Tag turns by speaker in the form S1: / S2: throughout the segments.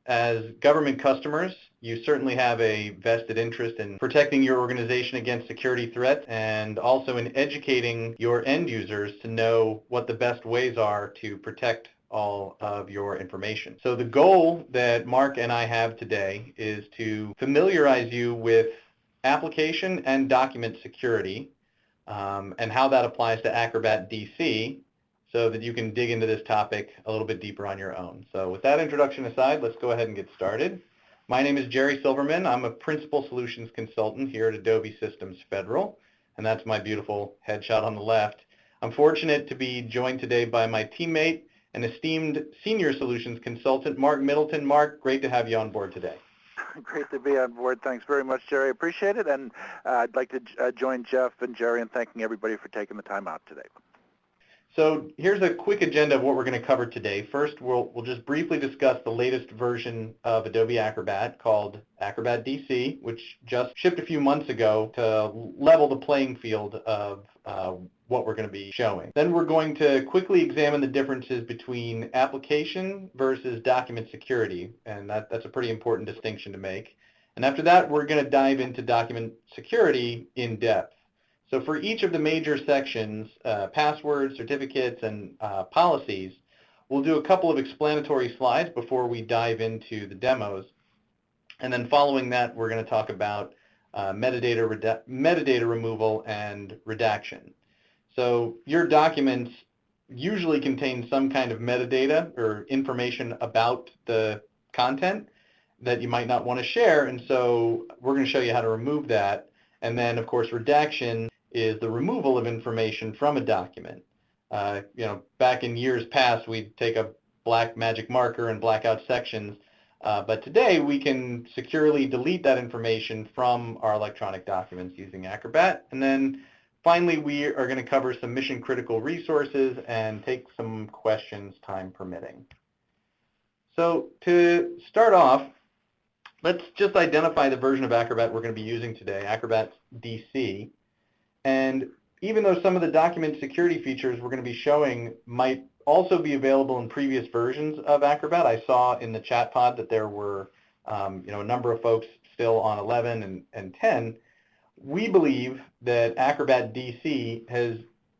S1: as government customers, you certainly have a vested interest in protecting your organization against security threats and also in educating your end users to know what the best ways are to protect all of your information. So the goal that Mark and I have today is to familiarize you with application and document security and how that applies to Acrobat DC so that you can dig into this topic a little bit deeper on your own. So with that introduction aside, let's go ahead and get started. My name is Jerry Silverman. I'm a Principal Solutions Consultant here at Adobe Systems Federal, and that's my beautiful headshot on the left. I'm fortunate to be joined today by my teammate and esteemed Senior Solutions Consultant, Mark Middleton. Mark, great to have you on board today.
S2: Great to be on board. Thanks very much, Jerry. Appreciate it. And I'd like to join Jeff and Jerry in thanking everybody for taking the time out today.
S1: So here's a quick agenda of what we're going to cover today. First, we'll just briefly discuss the latest version of Adobe Acrobat called Acrobat DC, which just shipped a few months ago to level the playing field of what we're going to be showing. Then we're going to quickly examine the differences between application versus document security, and that's a pretty important distinction to make. And after that, we're going to dive into document security in depth. So for each of the major sections, passwords, certificates, and policies, we'll do a couple of explanatory slides before we dive into the demos. And then following that, we're going to talk about metadata removal and redaction. So your documents usually contain some kind of metadata or information about the content that you might not want to share, and so we're going to show you how to remove that. And then, of course, redaction is the removal of information from a document. Back in years past, we'd take a black magic marker and black out sections, but today we can securely delete that information from our electronic documents using Acrobat. And then finally, we are going to cover some mission-critical resources and take some questions, time permitting. So to start off, let's just identify the version of Acrobat we're going to be using today, Acrobat DC. And even though some of the document security features we're going to be showing might also be available in previous versions of Acrobat, I saw in the chat pod that there were a number of folks still on 11 and 10. We believe that Acrobat DC has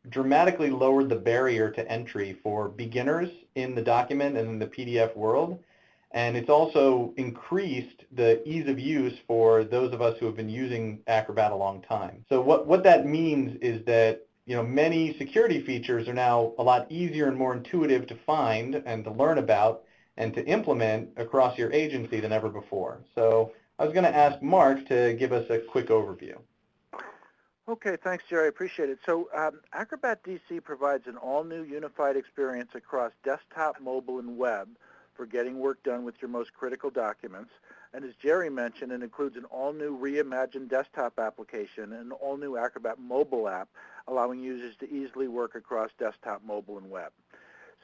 S1: dramatically lowered the barrier to entry for beginners in the document and in the PDF world. And it's also increased the ease of use for those of us who have been using Acrobat a long time. So what that means is that many security features are now a lot easier and more intuitive to find and to learn about and to implement across your agency than ever before. So I was going to ask Mark to give us a quick overview.
S2: Okay, thanks, Jerry. I appreciate it. So Acrobat DC provides an all-new unified experience across desktop, mobile, and web for getting work done with your most critical documents. And as Jerry mentioned, it includes an all-new reimagined desktop application and an all-new Acrobat mobile app, allowing users to easily work across desktop, mobile, and web.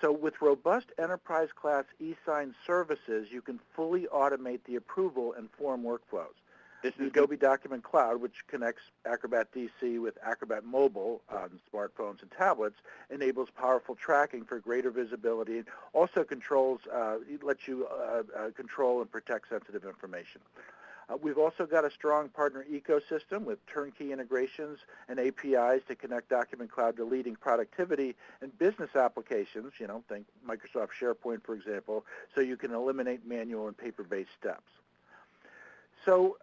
S2: So with robust enterprise-class e-sign services, you can fully automate the approval and form workflows. This is Adobe Document Cloud, which connects Acrobat DC with Acrobat Mobile on smartphones and tablets, enables powerful tracking for greater visibility, and also lets you control and protect sensitive information. We've also got a strong partner ecosystem with turnkey integrations and APIs to connect Document Cloud to leading productivity and business applications, think Microsoft SharePoint, for example, so you can eliminate manual and paper-based steps. So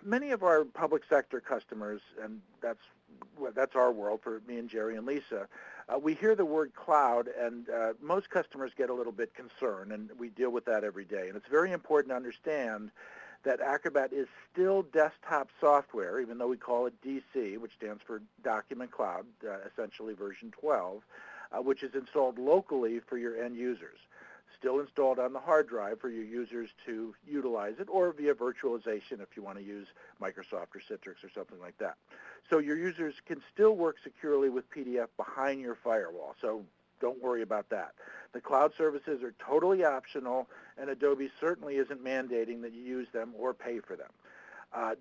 S2: many of our public sector customers, and that's our world for me and Jerry and Lisa, we hear the word cloud, and most customers get a little bit concerned, and we deal with that every day. And it's very important to understand that Acrobat is still desktop software, even though we call it DC, which stands for Document Cloud, essentially version 12, which is installed locally for your end users. Still installed on the hard drive for your users to utilize it, or via virtualization if you want to use Microsoft or Citrix or something like that. So your users can still work securely with PDF behind your firewall, so don't worry about that. The cloud services are totally optional, and Adobe certainly isn't mandating that you use them or pay for them.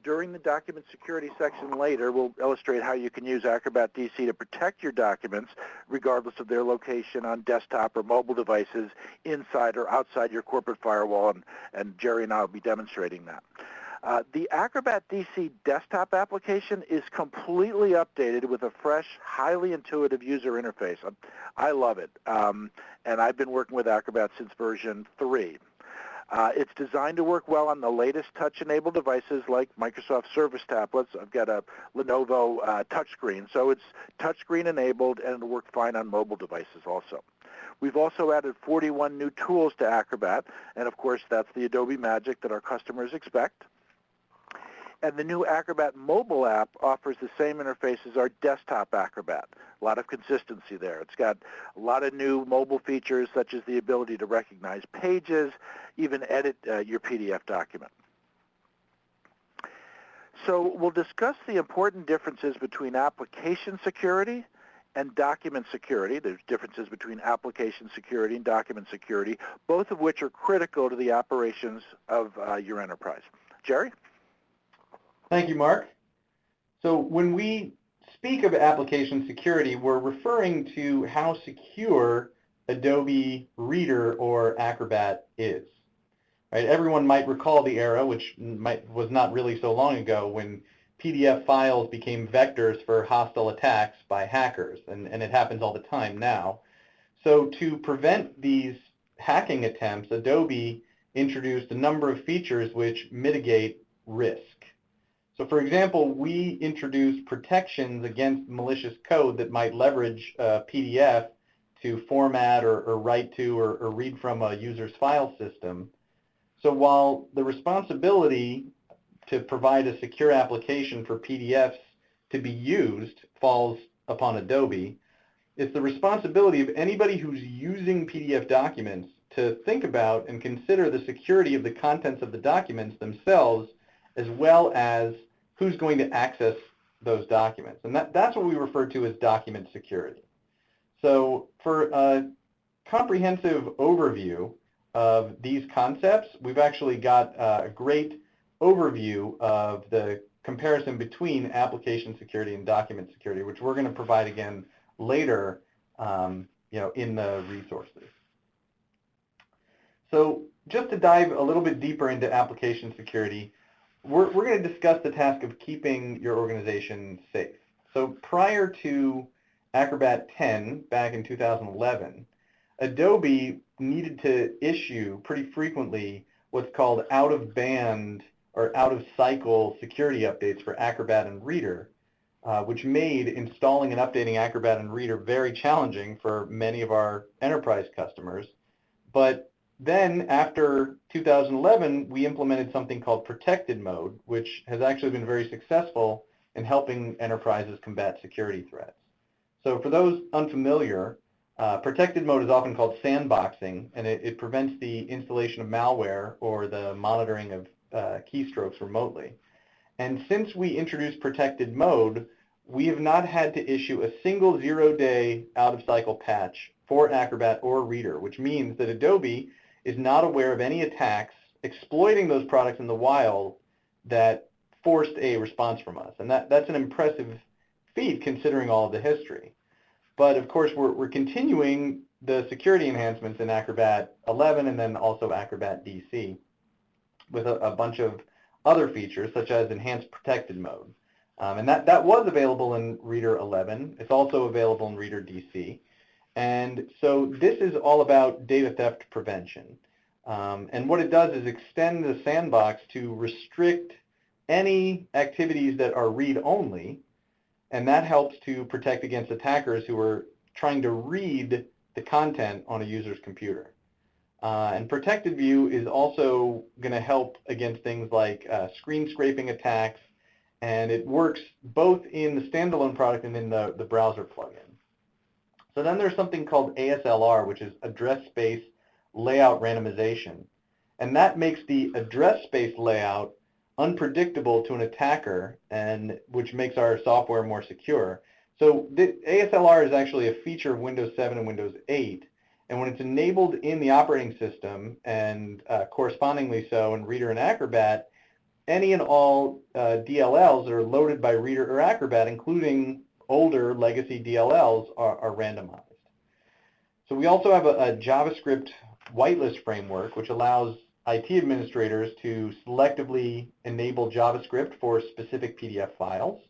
S2: During the document security section later, we'll illustrate how you can use Acrobat DC to protect your documents regardless of their location on desktop or mobile devices inside or outside your corporate firewall, and Jerry and I will be demonstrating that. The Acrobat DC desktop application is completely updated with a fresh, highly intuitive user interface. I love it, and I've been working with Acrobat since version 3. It's designed to work well on the latest touch-enabled devices like Microsoft Surface tablets. I've got a Lenovo touchscreen, so it's touchscreen enabled, and it'll work fine on mobile devices also. We've also added 41 new tools to Acrobat, and of course that's the Adobe magic that our customers expect. And the new Acrobat mobile app offers the same interface as our desktop Acrobat. A lot of consistency there. It's got a lot of new mobile features such as the ability to recognize pages, even edit your PDF document. So we'll discuss the important differences between application security and document security. There's differences between application security and document security, both of which are critical to the operations of your enterprise. Jerry?
S1: Thank you, Mark. So when we speak of application security, we're referring to how secure Adobe Reader or Acrobat is. Right? Everyone might recall the era, which was not really so long ago, when PDF files became vectors for hostile attacks by hackers, and it happens all the time now. So to prevent these hacking attempts, Adobe introduced a number of features which mitigate risk. So for example, we introduced protections against malicious code that might leverage PDF to format or write to or read from a user's file system. So while the responsibility to provide a secure application for PDFs to be used falls upon Adobe, it's the responsibility of anybody who's using PDF documents to think about and consider the security of the contents of the documents themselves, as well as who's going to access those documents. And that's what we refer to as document security. So for a comprehensive overview of these concepts, we've actually got a great overview of the comparison between application security and document security, which we're going to provide again later in the resources. So just to dive a little bit deeper into application security, we're going to discuss the task of keeping your organization safe. So prior to Acrobat 10 back in 2011, Adobe needed to issue pretty frequently what's called out-of-band or out-of-cycle security updates for Acrobat and Reader, which made installing and updating Acrobat and Reader very challenging for many of our enterprise customers. But then after 2011, we implemented something called protected mode, which has actually been very successful in helping enterprises combat security threats. So for those unfamiliar, protected mode is often called sandboxing, and it prevents the installation of malware or the monitoring of keystrokes remotely. And since we introduced protected mode, we have not had to issue a single 0-day out-of-cycle patch for Acrobat or Reader, which means that Adobe is not aware of any attacks exploiting those products in the wild that forced a response from us. And that's an impressive feat considering all of the history. But of course, we're continuing the security enhancements in Acrobat 11 and then also Acrobat DC with a bunch of other features such as enhanced protected mode. And that was available in Reader 11. It's also available in Reader DC. And so this is all about data theft prevention. And what it does is extend the sandbox to restrict any activities that are read-only, and that helps to protect against attackers who are trying to read the content on a user's computer. And protected view is also going to help against things like screen scraping attacks, and it works both in the standalone product and in the browser plugin. So then there's something called ASLR, which is address space layout randomization. And that makes the address space layout unpredictable to an attacker, and which makes our software more secure. So the ASLR is actually a feature of Windows 7 and Windows 8. And when it's enabled in the operating system, and correspondingly so in Reader and Acrobat, any and all DLLs that are loaded by Reader or Acrobat, including older legacy DLLs, are randomized. So we also have a JavaScript whitelist framework, which allows IT administrators to selectively enable JavaScript for specific PDF files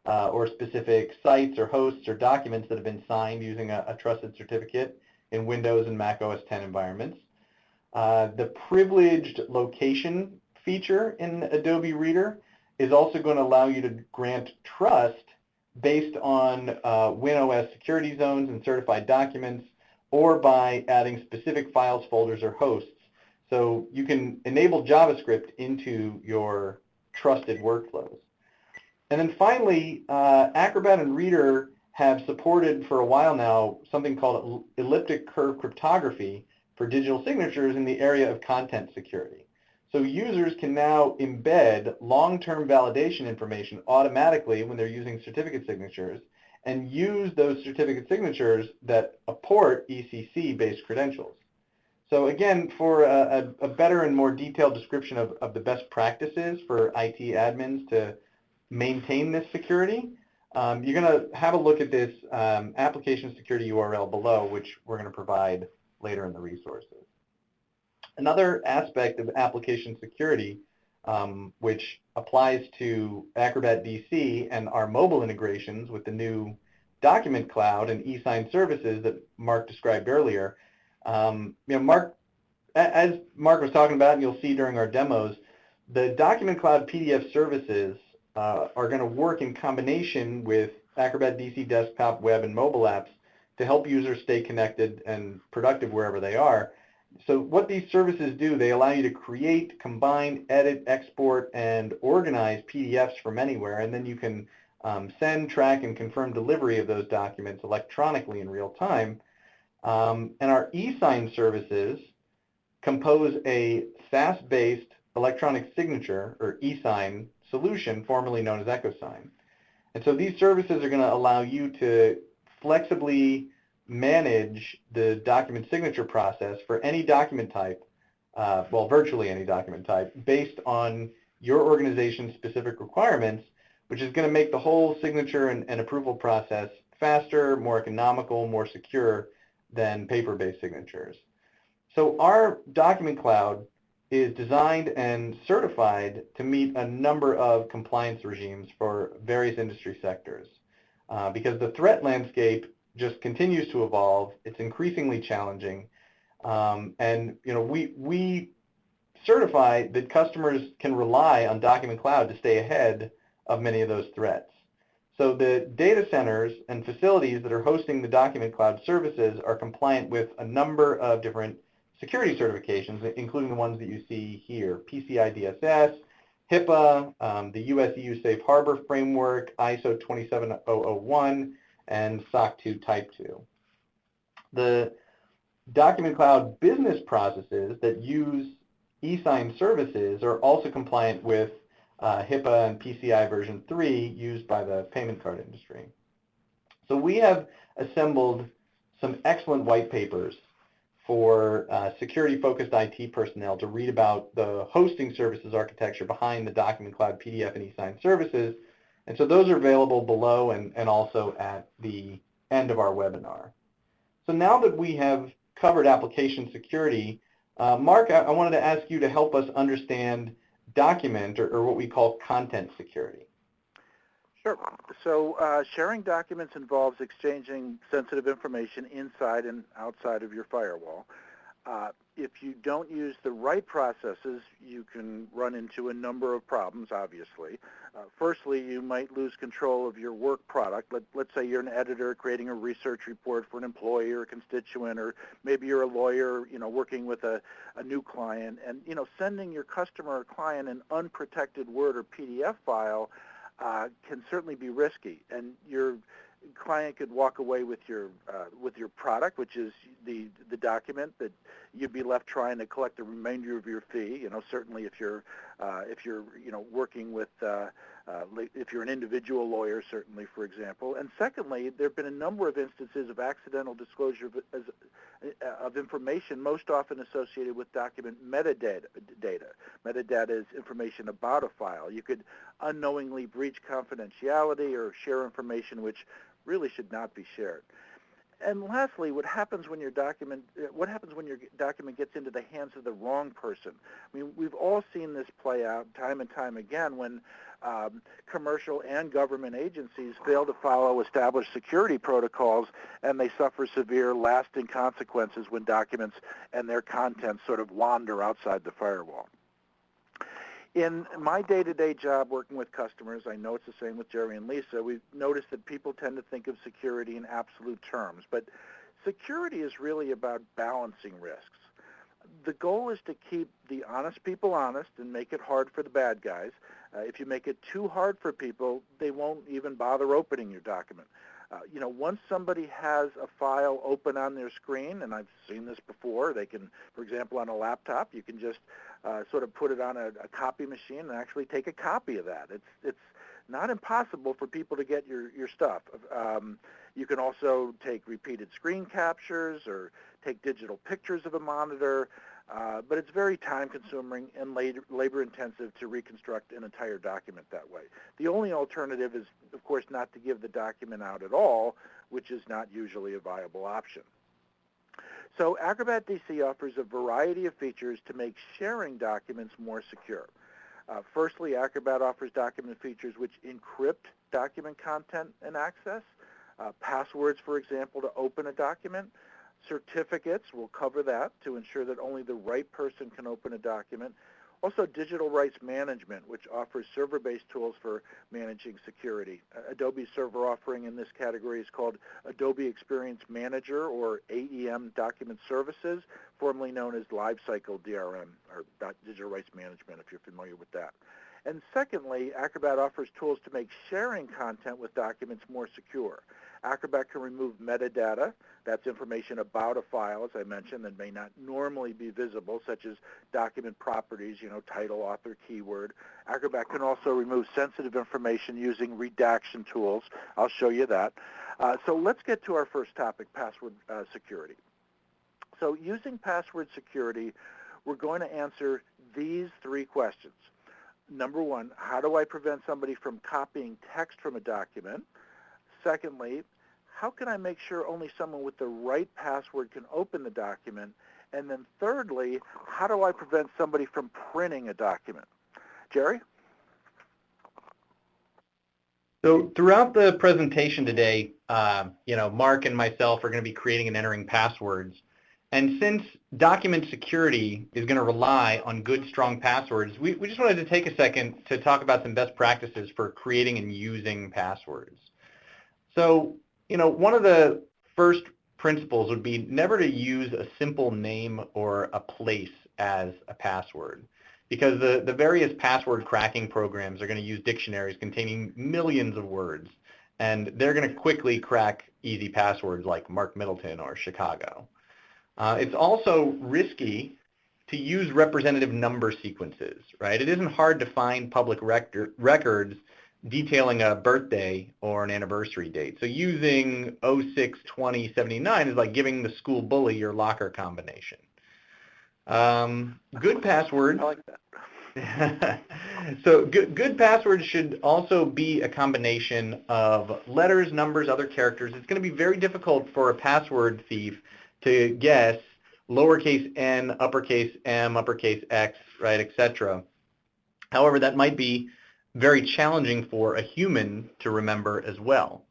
S1: or specific sites or hosts or documents that have been signed using a trusted certificate in Windows and Mac OS X environments. The privileged location feature in Adobe Reader is also going to allow you to grant trust based on WinOS security zones and certified documents, or by adding specific files, folders, or hosts. So you can enable JavaScript into your trusted workflows. And then finally, Acrobat and Reader have supported for a while now something called elliptic curve cryptography for digital signatures in the area of content security. So users can now embed long-term validation information automatically when they're using certificate signatures and use those certificate signatures that apport ECC-based credentials. So again, for a better and more detailed description of the best practices for IT admins to maintain this security, you're going to have a look at this application security URL below, which we're going to provide later in the resources. Another aspect of application security, which applies to Acrobat DC and our mobile integrations with the new Document Cloud and e-sign services that Mark described earlier. Mark, as Mark was talking about, and you'll see during our demos, the Document Cloud PDF services are going to work in combination with Acrobat DC desktop, web, and mobile apps to help users stay connected and productive wherever they are. So what these services do, they allow you to create, combine, edit, export, and organize PDFs from anywhere, and then you can send, track, and confirm delivery of those documents electronically in real time. And our e-sign services compose a SaaS-based electronic signature, or e-sign, solution, formerly known as EchoSign. And so these services are going to allow you to flexibly manage the document signature process for any document type, well, virtually any document type, based on your organization's specific requirements, which is going to make the whole signature and approval process faster, more economical, more secure than paper-based signatures. So our Document Cloud is designed and certified to meet a number of compliance regimes for various industry sectors. Because the threat landscape just continues to evolve, it's increasingly challenging, and we certify that customers can rely on Document Cloud to stay ahead of many of those threats. So the data centers and facilities that are hosting the Document Cloud services are compliant with a number of different security certifications, including the ones that you see here: PCI DSS, HIPAA, the US-EU Safe Harbor Framework, ISO 27001, and SOC 2 Type 2. The Document Cloud business processes that use e-sign services are also compliant with HIPAA and PCI version 3 used by the payment card industry. So we have assembled some excellent white papers for security-focused IT personnel to read about the hosting services architecture behind the Document Cloud PDF and e-sign services. And so those are available below and also at the end of our webinar. So now that we have covered application security, Mark, I wanted to ask you to help us understand document, or what we call content security.
S2: Sure. So sharing documents involves exchanging sensitive information inside and outside of your firewall. If you don't use the right processes, you can run into a number of problems, obviously. Firstly, you might lose control of your work product. Let's say you're an editor creating a research report for an employee or a constituent, or maybe you're a lawyer, working with a new client, and, sending your customer or client an unprotected Word or PDF file can certainly be risky, and your client could walk away with your product, which is the document that you'd be left trying to collect the remainder of your fee. Certainly if you're working with if you're an individual lawyer, certainly, for example. And secondly, there have been a number of instances of accidental disclosure of information, most often associated with document metadata. Metadata is information about a file. You could unknowingly breach confidentiality or share information which really should not be shared. And lastly, what happens when your document gets into the hands of the wrong person? I mean, we've all seen this play out time and time again when commercial and government agencies fail to follow established security protocols, and they suffer severe, lasting consequences when documents and their contents sort of wander outside the firewall. In my day-to-day job working with customers, I know it's the same with Jerry and Lisa, we've noticed that people tend to think of security in absolute terms, but security is really about balancing risks. The goal is to keep the honest people honest and make it hard for the bad guys. If you make it too hard for people, they won't even bother opening your document. Once somebody has a file open on their screen, and I've seen this before, they can, for example, on a laptop, you can just sort of put it on a copy machine and actually take a copy of that. It's not impossible for people to get your stuff. You can also take repeated screen captures or take digital pictures of a monitor, but it's very time-consuming and labor-intensive to reconstruct an entire document that way. The only alternative is, of course, not to give the document out at all, which is not usually a viable option. So Acrobat DC offers a variety of features to make sharing documents more secure. Firstly, Acrobat offers document features which encrypt document content and access. Passwords, for example, to open a document. Certificates will cover that to ensure that only the right person can open a document. Also, digital rights management, which offers server-based tools for managing security. Adobe's server offering in this category is called Adobe Experience Manager, or AEM Document Services, formerly known as Lifecycle DRM, or Digital Rights Management, if you're familiar with that. And secondly, Acrobat offers tools to make sharing content with documents more secure. Acrobat can remove metadata, that's information about a file, as I mentioned, that may not normally be visible, such as document properties, title, author, keyword. Acrobat can also remove sensitive information using redaction tools. I'll show you that. So let's get to our first topic, password security. So using password security, we're going to answer these three questions. Number one, how do I prevent somebody from copying text from a document? Secondly, how can I make sure only someone with the right password can open the document? And then thirdly, how do I prevent somebody from printing a document? Jerry?
S1: So throughout the presentation today, Mark and myself are going to be creating and entering passwords. And since document security is going to rely on good, strong passwords, we just wanted to take a second to talk about some best practices for creating and using passwords. So, one of the first principles would be never to use a simple name or a place as a password, because the various password cracking programs are going to use dictionaries containing millions of words, and they're going to quickly crack easy passwords like Mark Middleton or Chicago. It's also risky to use representative number sequences, right? It isn't hard to find public records detailing a birthday or an anniversary date. So using 062079 is like giving the school bully your locker combination. Good passwords.
S2: I like that.
S1: So good passwords should also be a combination of letters, numbers, other characters. It's going to be very difficult for a password thief to guess lowercase n, uppercase m, uppercase x, right, etc. However, that might be very challenging for a human to remember as well.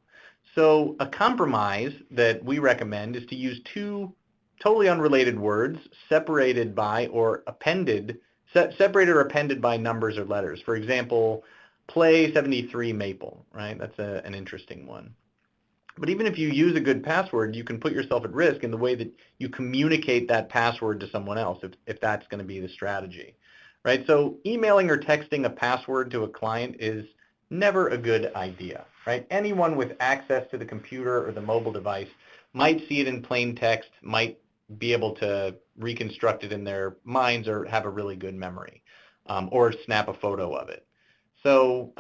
S1: So a compromise that we recommend is to use two totally unrelated words separated by or appended by numbers or letters. For example, play 73 maple, right? That's an interesting one. But even if you use a good password, you can put yourself at risk in the way that you communicate that password to someone else, if that's going to be the strategy. Right? So emailing or texting a password to a client is never a good idea. Right? Anyone with access to the computer or the mobile device might see it in plain text, might be able to reconstruct it in their minds or have a really good memory, or snap a photo of it. So,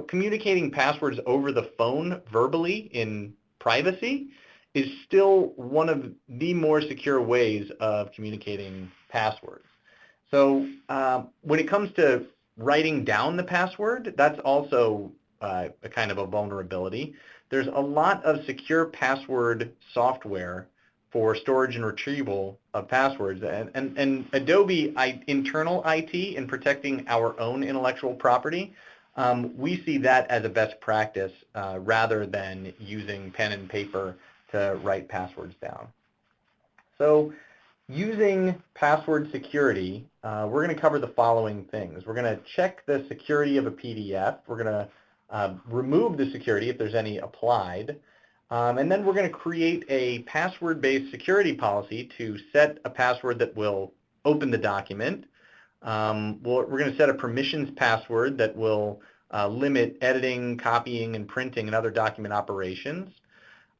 S1: communicating passwords over the phone verbally in privacy is still one of the more secure ways of communicating passwords. So when it comes to writing down the password, that's also a kind of a vulnerability. There's a lot of secure password software for storage and retrieval of passwords. And Adobe internal IT in protecting our own intellectual property, we see that as a best practice rather than using pen and paper to write passwords down. So using password security, we're going to cover the following things. We're going to check the security of a PDF. We're going to remove the security if there's any applied. And then we're going to create a password-based security policy to set a password that will open the document. We're going to set a permissions password that will limit editing, copying, and printing and other document operations.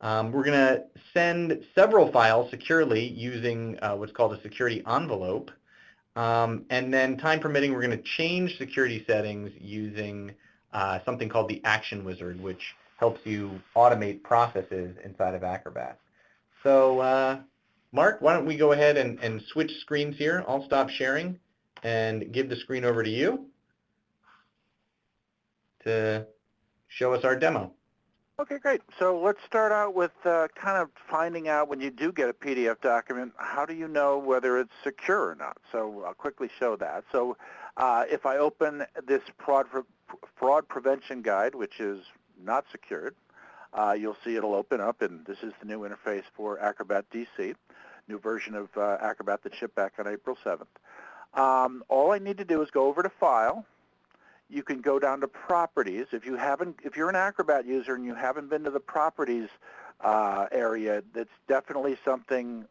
S1: We're going to send several files securely using what's called a security envelope. And then time permitting, we're going to change security settings using something called the Action Wizard, which helps you automate processes inside of Acrobat. So Mark, why don't we go ahead and switch screens here. I'll stop sharing and give the screen over to you to show us our demo.
S2: Okay, great. So let's start out with kind of finding out when you do get a PDF document, how do you know whether it's secure or not? So I'll quickly show that. So if I open this fraud prevention guide, which is not secured, you'll see it'll open up, and this is the new interface for Acrobat DC, new version of Acrobat that shipped back on April 7th. All I need to do is go over to File. You can go down to Properties. If you're an Acrobat user and you haven't been to the Properties area, that's definitely something.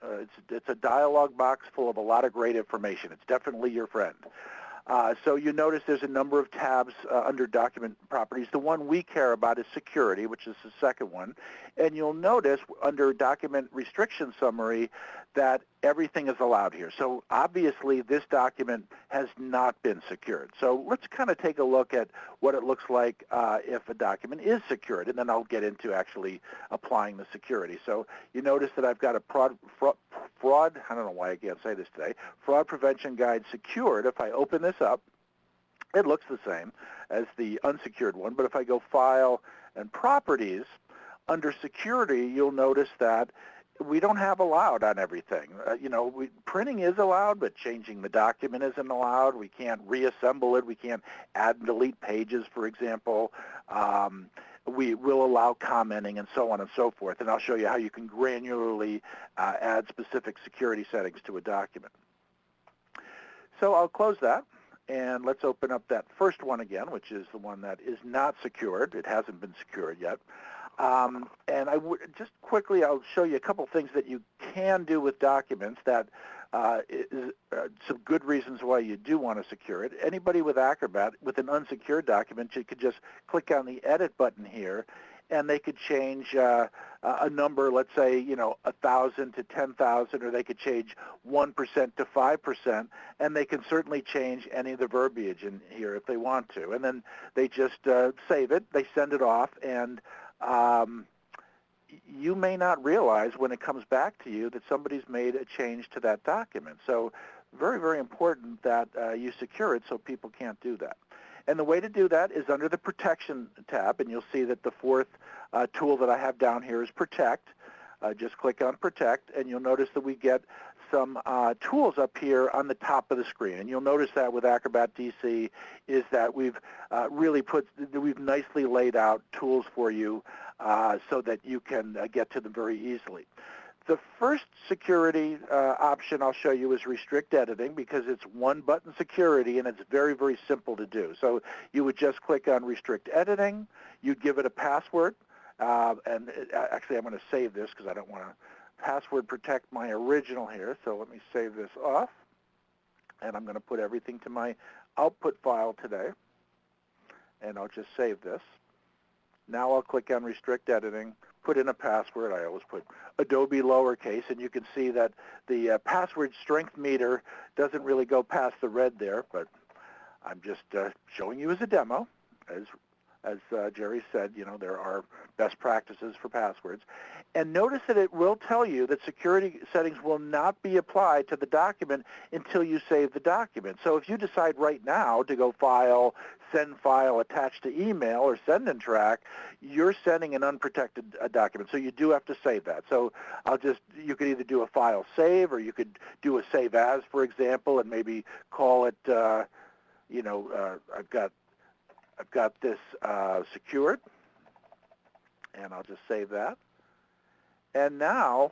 S2: It's a dialog box full of a lot of great information. It's definitely your friend. So you notice there's a number of tabs under Document Properties. The one we care about is Security, which is the second one. And you'll notice under Document Restriction Summary that everything is allowed here. So obviously this document has not been secured. So let's kind of take a look at what it looks like if a document is secured, and then I'll get into actually applying the security. So you notice that I've got a fraud, I don't know why I can't say this today, Fraud Prevention Guide secured. If I open this up, it looks the same as the unsecured one, but if I go File and Properties, under Security, you'll notice that we don't have allowed on everything. Printing is allowed, but changing the document isn't allowed. We can't reassemble it. We can't add and delete pages, for example. We will allow commenting and so on and so forth. And I'll show you how you can granularly add specific security settings to a document. So I'll close that. And let's open up that first one again, which is the one that is not secured. It hasn't been secured yet. And just quickly, I'll show you a couple things that you can do with documents that is some good reasons why you do want to secure it. Anybody with Acrobat, with an unsecured document, you could just click on the Edit button here, and they could change a number, let's say, 1,000 to 10,000, or they could change 1% to 5%, and they can certainly change any of the verbiage in here if they want to. And then they just save it, they send it off, and you may not realize when it comes back to you that somebody's made a change to that document. So very, very important that you secure it so people can't do that. And the way to do that is under the Protection tab, and you'll see that the fourth tool that I have down here is Protect. Just click on Protect, and you'll notice that we get some tools up here on the top of the screen. And you'll notice that with Acrobat DC is that we've we've nicely laid out tools for you so that you can get to them very easily. The first security option I'll show you is Restrict Editing, because it's one-button security and it's very, very simple to do. So you would just click on Restrict Editing. You'd give it a password. Actually, I'm going to save this because I don't want to password protect my original here. So let me save this off. And I'm going to put everything to my output file today. And I'll just save this. Now I'll click on Restrict Editing, put in a password. I always put Adobe lowercase, and you can see that the password strength meter doesn't really go past the red there, but I'm just showing you as a demo, as as Jerry said, there are best practices for passwords. And notice that it will tell you that security settings will not be applied to the document until you save the document. So if you decide right now to go File, Send File, Attach to Email, or Send and Track, you're sending an unprotected document. So you do have to save that. So you could either do a file save, or you could do a save as, for example, and maybe call it, I've got this secured, and I'll just save that. And now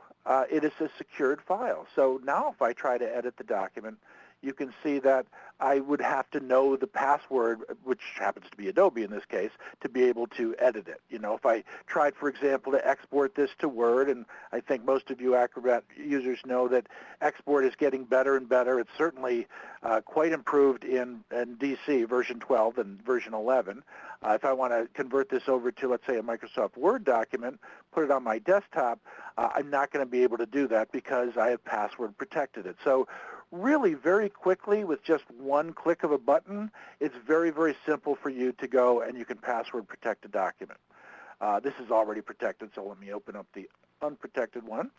S2: it is a secured file. So now if I try to edit the document, you can see that I would have to know the password, which happens to be Adobe in this case, to be able to edit it. If I tried, for example, to export this to Word, and I think most of you Acrobat users know that export is getting better and better. It's certainly quite improved in DC version 12 and version 11. If I want to convert this over to, let's say, a Microsoft Word document, put it on my desktop, I'm not going to be able to do that because I have password protected it. So really, very quickly, with just one click of a button, it's very, very simple for you to go and you can password protect a document. This is already protected, so let me open up the unprotected one.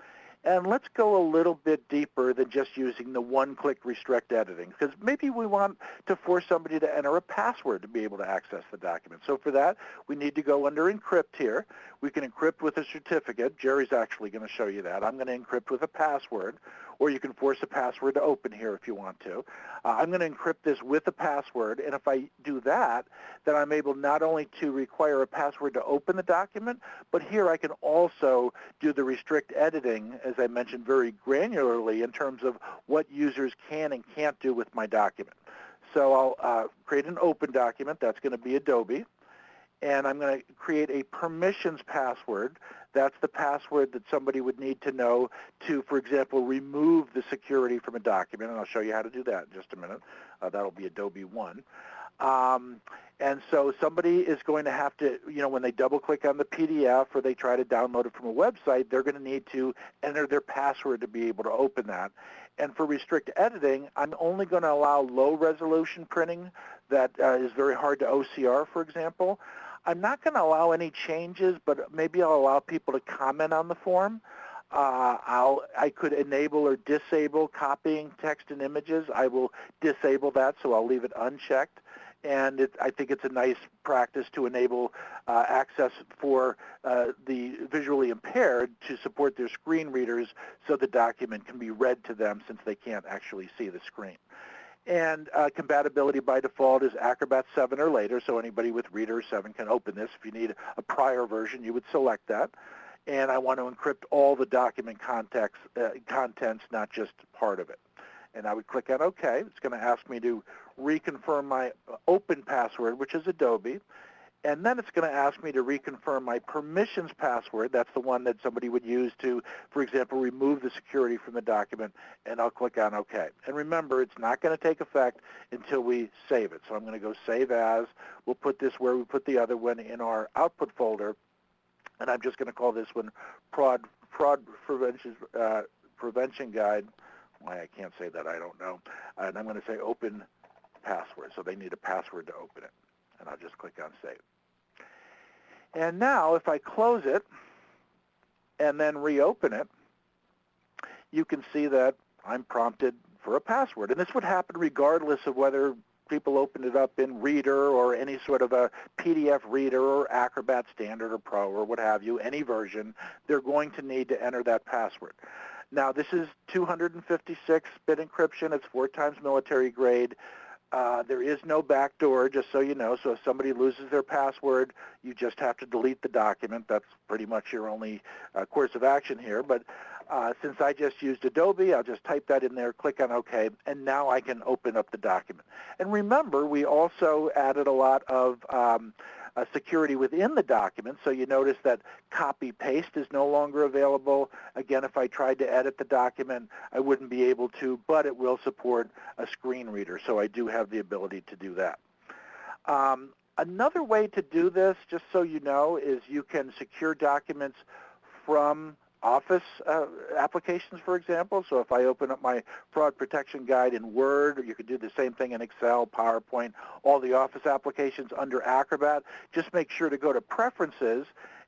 S2: And let's go a little bit deeper than just using the one-click restrict editing, because maybe we want to force somebody to enter a password to be able to access the document. So for that, we need to go under Encrypt here. We can encrypt with a certificate. Jerry's actually going to show you that. I'm going to encrypt with a password, or you can force a password to open here if you want to. I'm going to encrypt this with a password, and if I do that, then I'm able not only to require a password to open the document, but here I can also do the restrict editing, as I mentioned, very granularly in terms of what users can and can't do with my document. So I'll create an open document. That's going to be Adobe. And I'm going to create a permissions password. That's the password that somebody would need to know to, for example, remove the security from a document. And I'll show you how to do that in just a minute. That'll be Adobe 1. And so somebody is going to have to, when they double-click on the PDF or they try to download it from a website, they're going to need to enter their password to be able to open that. And for restrict editing, I'm only going to allow low-resolution printing that is very hard to OCR, for example. I'm not going to allow any changes, but maybe I'll allow people to comment on the form. I could enable or disable copying text and images. I will disable that, so I'll leave it unchecked. And I think it's a nice practice to enable access for the visually impaired to support their screen readers so the document can be read to them since they can't actually see the screen. And compatibility by default is Acrobat 7 or later, so anybody with Reader 7 can open this. If you need a prior version, you would select that. And I want to encrypt all the document contents, not just part of it. And I would click on OK. It's going to ask me to reconfirm my open password, which is Adobe. And then it's going to ask me to reconfirm my permissions password. That's the one that somebody would use to, for example, remove the security from the document. And I'll click on OK. And remember, it's not going to take effect until we save it. So I'm going to go Save As. We'll put this where we put the other one in our Output folder. And I'm just going to call this one Fraud Prevention Guide. Why I can't say that, I don't know. And I'm going to say Open Password. So they need a password to open it. And I'll just click on Save. And now if I close it and then reopen it, you can see that I'm prompted for a password. And this would happen regardless of whether people open it up in Reader or any sort of a PDF reader or Acrobat Standard or Pro or what have you, any version, they're going to need to enter that password. Now this is 256-bit encryption. It's 4 times military grade. There is no backdoor, just so you know. So if somebody loses their password, you just have to delete the document. That's pretty much your only course of action here. But since I just used Adobe, I'll just type that in there, click on OK, and now I can open up the document. And remember, we also added a lot of security within the document. So you notice that copy-paste is no longer available. Again, if I tried to edit the document, I wouldn't be able to, but it will support a screen reader. So I do have the ability to do that. Another way to do this, just so you know, is you can secure documents from Office applications, for example. So if I open up my fraud protection guide in Word, or you could do the same thing in Excel, PowerPoint, all the Office applications under Acrobat, just make sure to go to Preferences,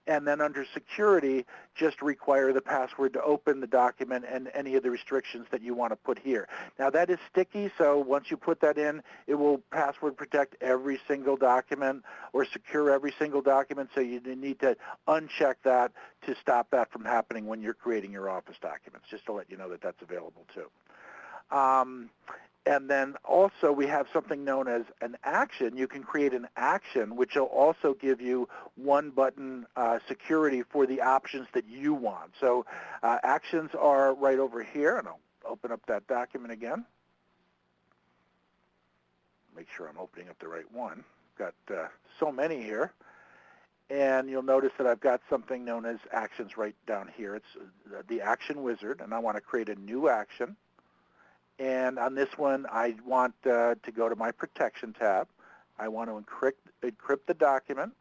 S2: and then under Security, just require the password to open the document and any of the restrictions that you want to put here. Now that is sticky, so once you put that in, it will password protect every single document or secure every single document, so you need to uncheck that to stop that from happening when you're creating your Office documents, just to let you know that that's available too. And then also we have something known as an action. You can create an action, which will also give you one-button security for the options that you want. So actions are right over here, and I'll open up that document again. Make sure I'm opening up the right one. Got so many here. And you'll notice that I've got something known as actions right down here. It's the action wizard, and I want to create a new action. And on this one, I want to go to my protection tab. I want to encrypt the document.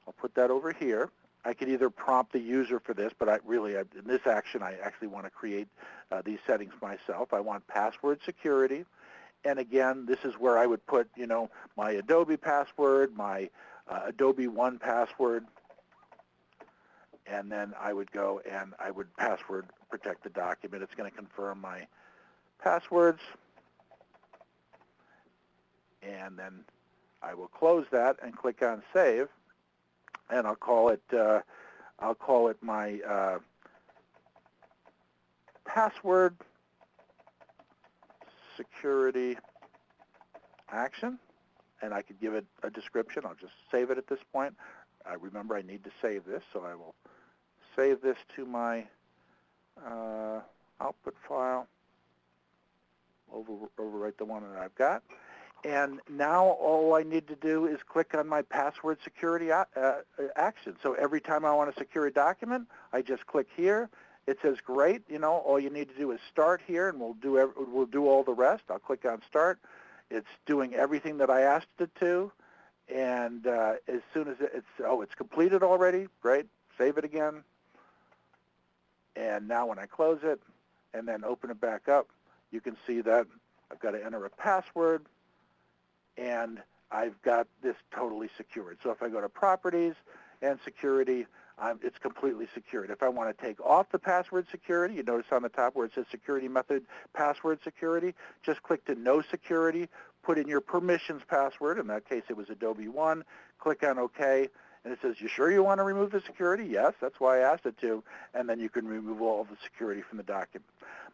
S2: I'll put that over here. I could either prompt the user for this, but in this action, I actually want to create these settings myself. I want password security. And again, this is where I would put, my Adobe password, my Adobe One password, and then I would go and I would password protect the document. It's going to confirm my passwords, and then I will close that and click on Save, and I'll call it my password security action, and I could give it a description. I'll just save it at this point. Remember, I need to save this, so I will save this to my output file. Overwrite the one that I've got. And now all I need to do is click on my password security action. So every time I want to secure a document, I just click here. It says, great, all you need to do is start here, and we'll do all the rest. I'll click on Start. It's doing everything that I asked it to. And as soon as it's completed already, great, save it again. And now when I close it and then open it back up, you can see that I've got to enter a password, and I've got this totally secured. So if I go to Properties and Security, it's completely secured. If I want to take off the password security, you notice on the top where it says Security Method Password Security, just click to No Security, put in your permissions password. In that case, it was Adobe One. Click on OK, and it says, you sure you want to remove the security? Yes, that's why I asked it to, and then you can remove all of the security from the document.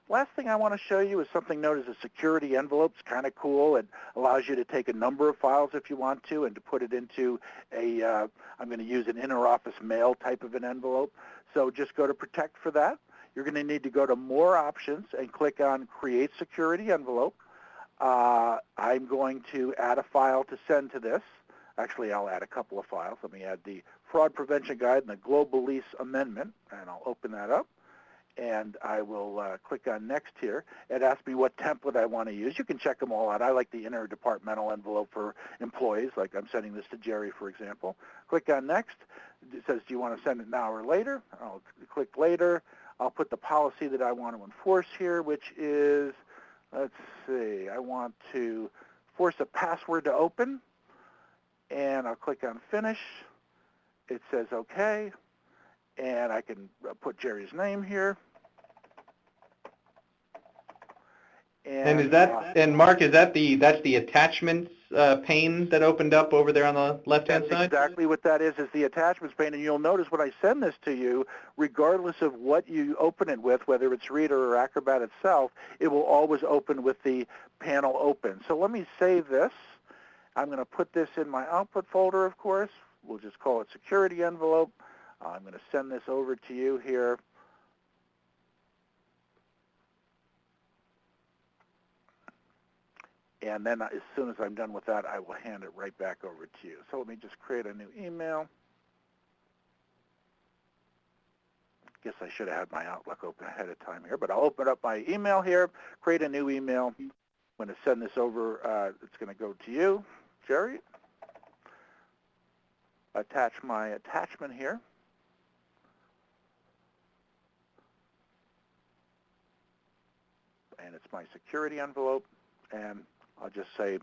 S2: Last thing I want to show you is something known as a security envelope. It's kind of cool. It allows you to take a number of files if you want to and to put it into I'm going to use an interoffice mail type of an envelope. So just go to Protect for that. You're going to need to go to More Options and click on Create Security Envelope. I'm going to add a file to send to this. Actually, I'll add a couple of files. Let me add the Fraud Prevention Guide and the Global Lease Amendment, and I'll open that up. And I will click on Next here. It asks me what template I want to use. You can check them all out. I like the interdepartmental envelope for employees, like I'm sending this to Jerry, for example. Click on Next. It says, do you want to send it now or later? I'll click Later. I'll put the policy that I want to enforce here, which is, let's see, I want to force a password to open. And I'll click on Finish. It says OK. And I can put Jerry's name here.
S1: And is that Mark, that's the attachments pane that opened up over there on the left-hand side?
S2: Exactly what that is the attachments pane. And you'll notice when I send this to you, regardless of what you open it with, whether it's Reader or Acrobat itself, it will always open with the panel open. So let me save this. I'm going to put this in my output folder, of course. We'll just call it Security Envelope. I'm going to send this over to you here. And then as soon as I'm done with that, I will hand it right back over to you. So let me just create a new email. Guess I should have had my Outlook open ahead of time here, but I'll open up my email here, create a new email. I'm going to send this over. It's going to go to you, Jerry. Attach my attachment here. and it's my security envelope, and I'll just say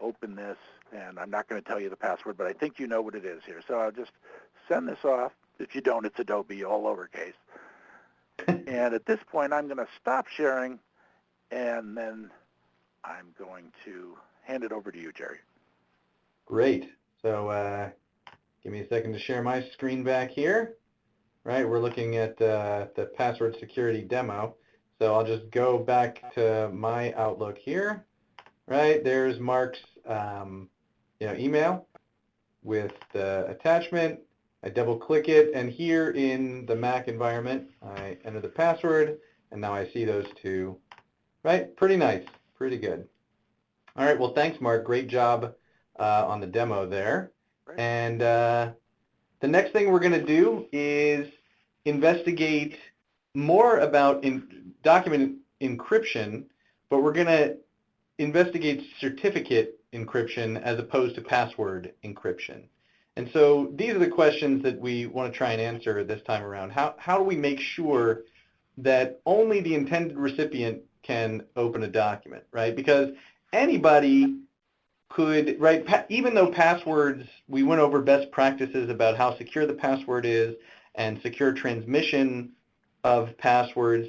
S2: open this, and I'm not going to tell you the password, but I think you know what it is here. So I'll just send this off. If you don't, it's Adobe, all lowercase. And at this point, I'm going to stop sharing, and then I'm going to hand it over to you, Jerry.
S1: Great. So give me a second to share my screen back here. Right, we're looking at the password security demo. So I'll just go back to my Outlook here. Right, there's Mark's email with the attachment. I double click it, and here in the Mac environment, I enter the password, and now I see those two. Right, pretty nice, pretty good. All right, well, thanks, Mark. Great job on the demo there.
S2: Right.
S1: And the next thing we're going to do is investigate more about document encryption, but we're going to investigate certificate encryption as opposed to password encryption. And so these are the questions that we want to try and answer this time around. How do we make sure that only the intended recipient can open a document, right? Because anybody could, right, even though passwords, we went over best practices about how secure the password is and secure transmission of passwords,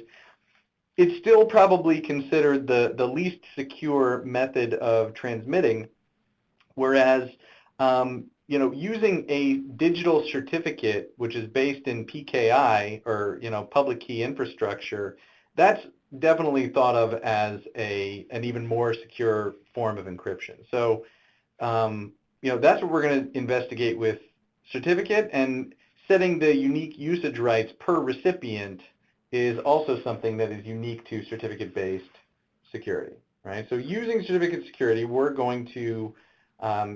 S1: it's still probably considered the least secure method of transmitting, whereas using a digital certificate, which is based in PKI, or public key infrastructure, that's definitely thought of as an even more secure form of encryption. So that's what we're going to investigate with certificate, and setting the unique usage rights per recipient is also something that is unique to certificate-based security, right? So using certificate security, we're going to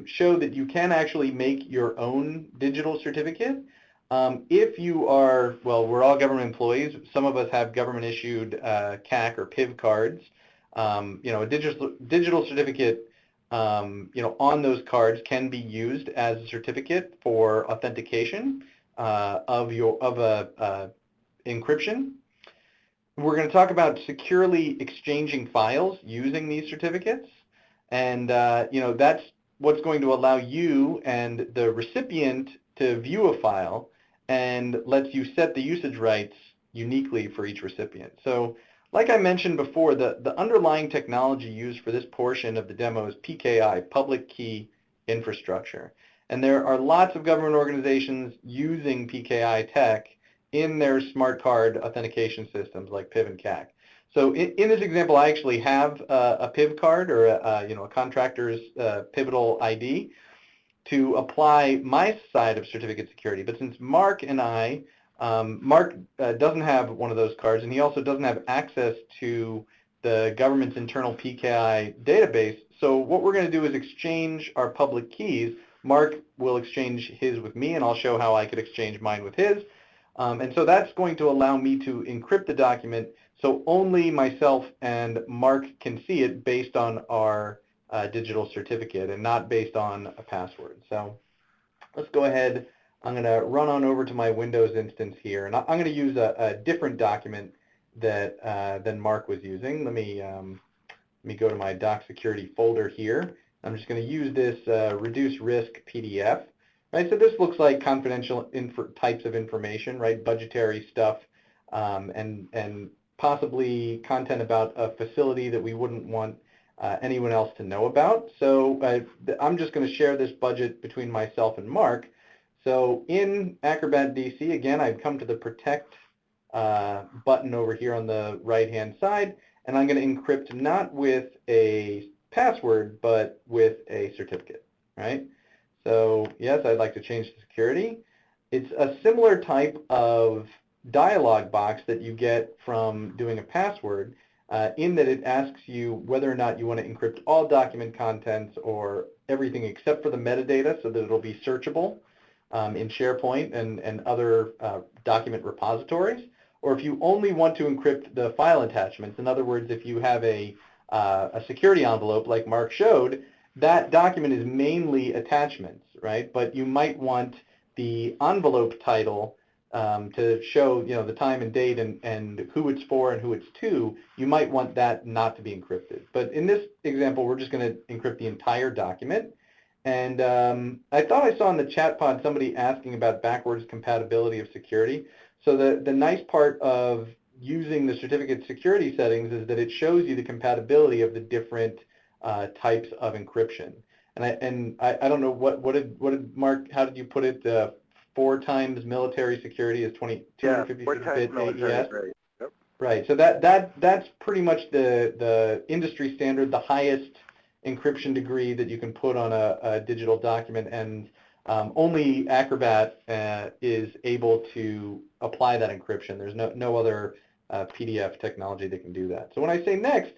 S1: show that you can actually make your own digital certificate. If you are, well, we're all government employees. Some of us have government-issued CAC or PIV cards. A digital certificate, on those cards can be used as a certificate for authentication of encryption. We're going to talk about securely exchanging files using these certificates, and that's what's going to allow you and the recipient to view a file, and lets you set the usage rights uniquely for each recipient. So like I mentioned before, the underlying technology used for this portion of the demo is PKI, public key infrastructure. And there are lots of government organizations using PKI tech in their smart card authentication systems like PIV and CAC. So in this example, I actually have a PIV card, or a contractor's pivotal ID, to apply my side of certificate security. But since Mark and Mark doesn't have one of those cards, and he also doesn't have access to the government's internal PKI database, so what we're going to do is exchange our public keys. Mark will exchange his with me, and I'll show how I could exchange mine with his. And so that's going to allow me to encrypt the document so only myself and Mark can see it based on our digital certificate and not based on a password. So let's go ahead. I'm going to run on over to my Windows instance here, and I'm going to use a different document than Mark was using. Let me go to my Doc Security folder here. I'm just going to use this reduce risk PDF. Right, so this looks like confidential types of information, right? Budgetary stuff, and possibly content about a facility that we wouldn't want anyone else to know about. So I'm just going to share this budget between myself and Mark. So in Acrobat DC, again, I've come to the Protect button over here on the right-hand side, and I'm going to encrypt not with a password, but with a certificate, right? So yes, I'd like to change the security. It's a similar type of dialog box that you get from doing a password, in that it asks you whether or not you want to encrypt all document contents or everything except for the metadata, so that it'll be searchable in SharePoint and other document repositories, or if you only want to encrypt the file attachments. In other words, if you have a security envelope like Mark showed, that document is mainly attachments, right? But you might want the envelope title to show, the time and date and who it's for and who it's to, you might want that not to be encrypted. But in this example, we're just going to encrypt the entire document. And I thought I saw in the chat pod somebody asking about backwards compatibility of security. So the nice part of using the certificate security settings is that it shows you the compatibility of the different types of encryption. And I don't know what did Mark, how did you put it? 4 times military security is 256-bit AES.
S2: Right. Yep.
S1: Right. So that's pretty much the industry standard, the highest encryption degree that you can put on a digital document, and only Acrobat is able to apply that encryption. There's no other PDF technology that can do that. So when I say next,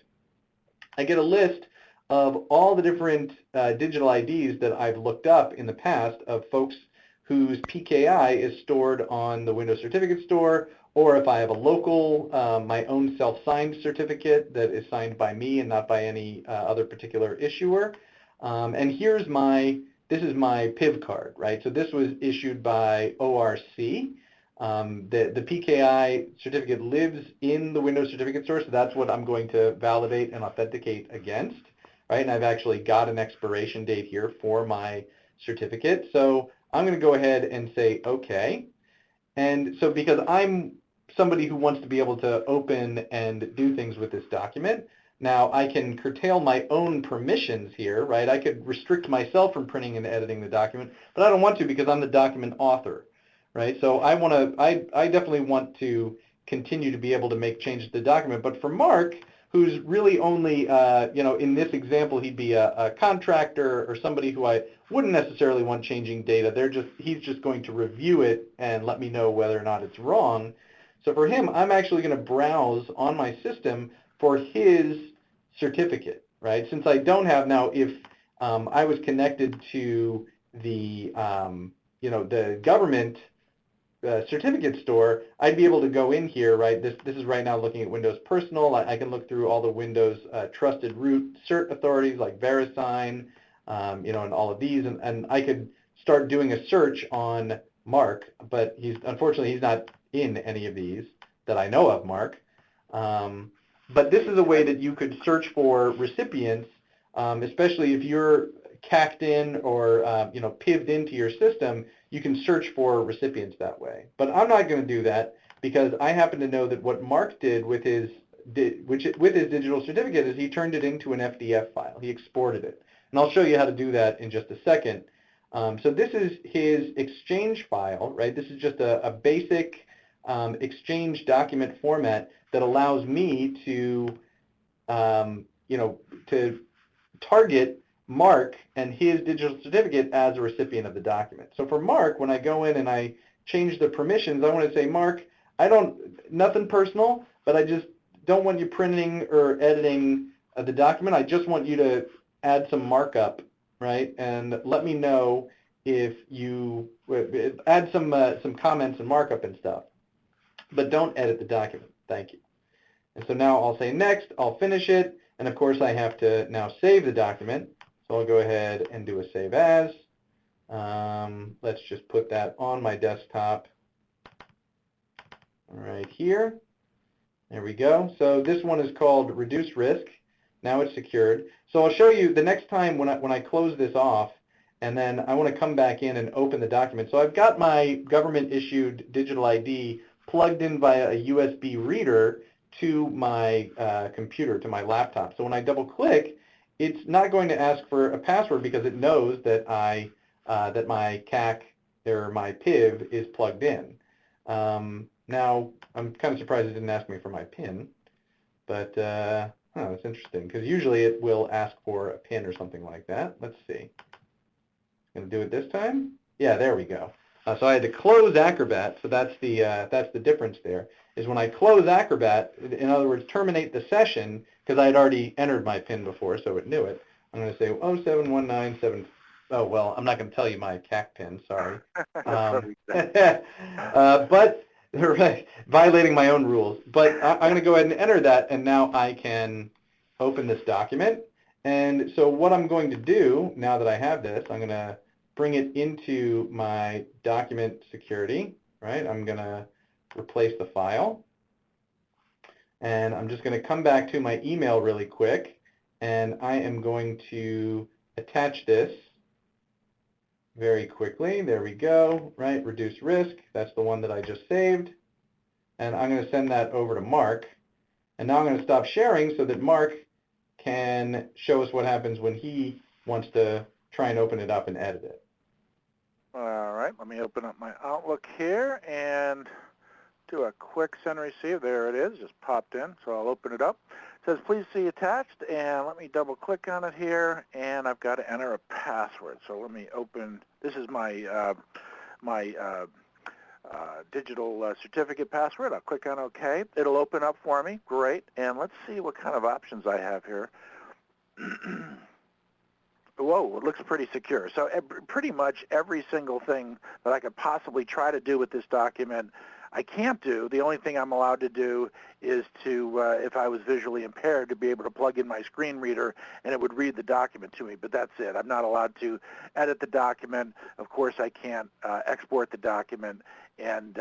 S1: I get a list of all the different digital IDs that I've looked up in the past of folks whose PKI is stored on the Windows Certificate Store, or if I have a local, my own self-signed certificate that is signed by me and not by any other particular issuer. And this is my PIV card, right? So this was issued by ORC. The PKI certificate lives in the Windows Certificate Store, so that's what I'm going to validate and authenticate against, right? And I've actually got an expiration date here for my certificate. So I'm going to go ahead and say OK. And so because I'm somebody who wants to be able to open and do things with this document, now I can curtail my own permissions here, right? I could restrict myself from printing and editing the document, but I don't want to because I'm the document author, right? So I definitely want to continue to be able to make changes to the document. But for Mark, who's really only, in this example, he'd be a contractor or somebody who I wouldn't necessarily want changing data. He's just going to review it and let me know whether or not it's wrong. So for him, I'm actually going to browse on my system for his certificate, right? Since I don't have now, if I was connected to the, the government certificate store, I'd be able to go in here, right? This is right now looking at Windows Personal. I can look through all the Windows trusted root cert authorities like VeriSign, and all of these, and I could start doing a search on Mark, but unfortunately he's not in any of these that I know of, Mark. But this is a way that you could search for recipients, especially if you're cacked in or pived into your system. You can search for recipients that way. But I'm not going to do that because I happen to know that what Mark did with his digital certificate is he turned it into an FDF file. He exported it. And I'll show you how to do that in just a second. So this is his Exchange file, right? This is just a basic Exchange document format that allows me to, to target Mark and his digital certificate as a recipient of the document. So for Mark, when I go in and I change the permissions, I want to say, Mark, nothing personal, but I just don't want you printing or editing the document. I just want you to add some markup, right? And let me know if you add some comments and markup and stuff, but don't edit the document. Thank you. And so now I'll say next, I'll finish it, and of course I have to now save the document. So I'll go ahead and do a save as. Let's just put that on my desktop right here. There we go. So this one is called Reduce Risk. Now it's secured. So I'll show you the next time when I close this off, and then I want to come back in and open the document. So I've got my government-issued digital ID plugged in via a USB reader to my computer, to my laptop. So when I double-click, it's not going to ask for a password because it knows that that my CAC or my PIV is plugged in. Now, I'm kind of surprised it didn't ask me for my PIN, but it's interesting because usually it will ask for a PIN or something like that. Let's see. Going to do it this time? Yeah, there we go. So I had to close Acrobat, so that's the difference there, is when I close Acrobat, in other words, terminate the session, because I had already entered my PIN before, so it knew it. I'm going to say 07197. Oh, well, I'm not going to tell you my CAC PIN, sorry. But violating my own rules. But I'm going to go ahead and enter that, and now I can open this document. And so what I'm going to do, now that I have this, I'm going to bring it into my document security. right? I'm going to replace the file. And I'm just going to come back to my email really quick, and I am going to attach this very quickly. There we go, right? Reduce risk. That's the one that I just saved. And I'm going to send that over to Mark. And now I'm going to stop sharing so that Mark can show us what happens when he wants to try and open it up and edit it.
S2: All right, let me open up my Outlook here and do a quick send and receive. There it is, just popped in, so I'll open it up. It says, please see attached, and let me double click on it here, and I've got to enter a password. So let me open, this is my digital certificate password. I'll click on OK. It'll open up for me, great, and let's see what kind of options I have here. Whoa, it looks pretty secure. So pretty much every single thing that I could possibly try to do with this document, I can't do. The only thing I'm allowed to do is to, if I was visually impaired, to be able to plug in my screen reader and it would read the document to me, but that's it. I'm not allowed to edit the document. Of course, I can't export the document, and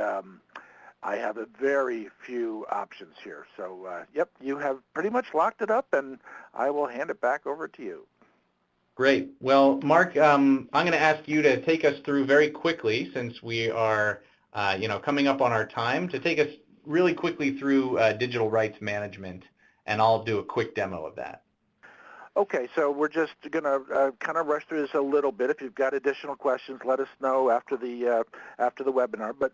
S2: I have a very few options here. So, yep, you have pretty much locked it up, and I will hand it back over to you.
S1: Great. Well, Mark, I'm going to ask you to take us through very quickly, since we are, coming up on our time, to take us really quickly through digital rights management, and I'll do a quick demo of that.
S2: Okay, so we're just going to kind of rush through this a little bit. If you've got additional questions, let us know after the webinar. But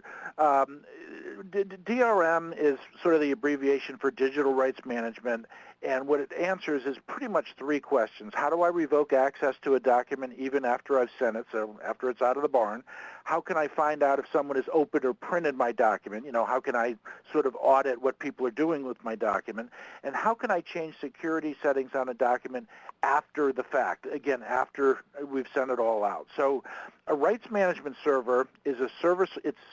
S2: DRM is sort of the abbreviation for digital rights management, and what it answers is pretty much three questions. How do I revoke access to a document even after I've sent it, so after it's out of the barn? How can I find out if someone has opened or printed my document? How can I sort of audit what people are doing with my document? And how can I change security settings on a document after the fact, again, after we've sent it all out? So a rights management server is it's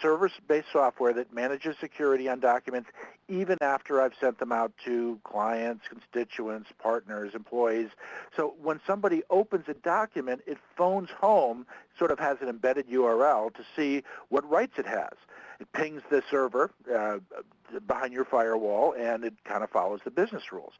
S2: service-based software that manages security on documents even after I've sent them out to clients, constituents, partners, employees. So when somebody opens a document, it phones home, sort of has an embedded URL to see what rights it has. It pings the server behind your firewall, and it kind of follows the business rules.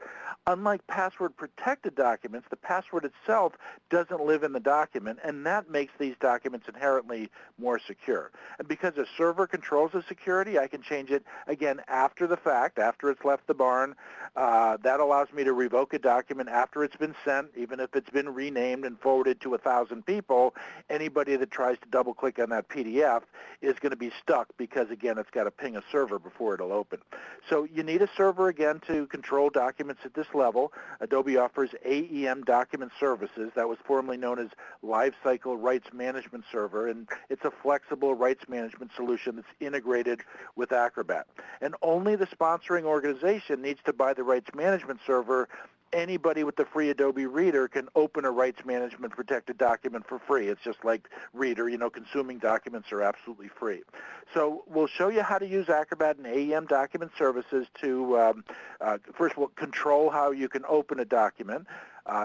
S2: Unlike password-protected documents, the password itself doesn't live in the document, and that makes these documents inherently more secure. And because a server controls the security, I can change it, again, after the fact, after it's left the barn. That allows me to revoke a document after it's been sent, even if it's been renamed and forwarded to 1,000 people. Anybody that tries to double-click on that PDF is going to be stuck because, again, it's got to ping a server before it'll open. So you need a server, again, to control documents at this level. Adobe offers AEM Document Services. That was formerly known as Lifecycle Rights Management Server, and it's a flexible rights management solution that's integrated with Acrobat. And only the sponsoring organization needs to buy the rights management server. Anybody with the free Adobe Reader can open a rights management protected document for free. It's just like Reader, consuming documents are absolutely free. So we'll show you how to use Acrobat and AEM Document Services to, first we'll control how you can open a document,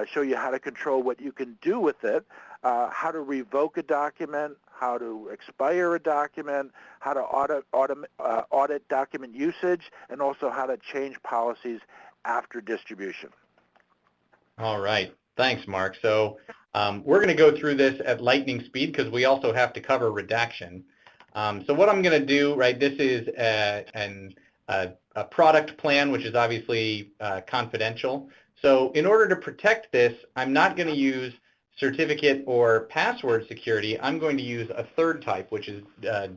S2: show you how to control what you can do with it, how to revoke a document, how to expire a document, how to audit document usage, and also how to change policies after distribution.
S1: All right. Thanks, Mark. So we're going to go through this at lightning speed because we also have to cover redaction. So what I'm going to do, right, this is a product plan, which is obviously confidential. So in order to protect this, I'm not going to use certificate or password security. I'm going to use a third type, which is